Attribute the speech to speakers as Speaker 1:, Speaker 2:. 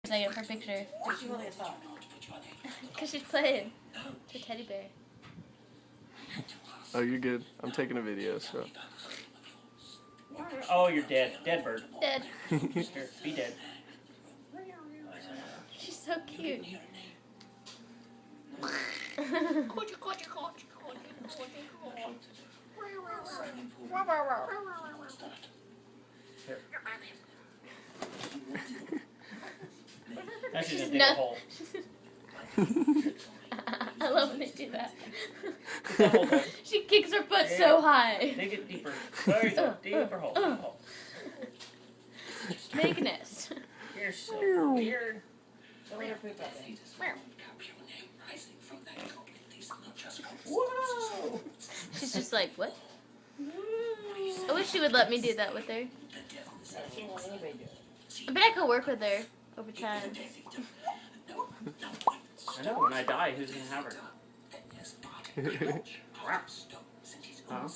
Speaker 1: Second for a picture.
Speaker 2: Why's she holding a sock?
Speaker 1: Because she's playing. It's a teddy bear.
Speaker 3: Oh, you're good. I'm taking a video, so.
Speaker 4: Oh, you're dead. Dead bird.
Speaker 1: Dead.
Speaker 4: Here, be dead.
Speaker 1: She's so cute.
Speaker 4: Here. Now she's gonna dig a
Speaker 1: not-
Speaker 4: hole.
Speaker 1: I love when they do that.
Speaker 4: Dig that hole, babe.
Speaker 1: She kicks her foot
Speaker 4: Yeah.
Speaker 1: so high.
Speaker 4: Dig it deeper. There you go. Deeper hole. Deeper hole.
Speaker 1: Make a nest.
Speaker 4: You're so weird.
Speaker 2: Don't let her poop out there.
Speaker 4: Whoa!
Speaker 1: She's just like, what? I wish she would let me do that with her.
Speaker 2: She won't let anybody do it.
Speaker 1: I bet I could work with her over time.
Speaker 4: I know, when I die, who's gonna have her? Huh?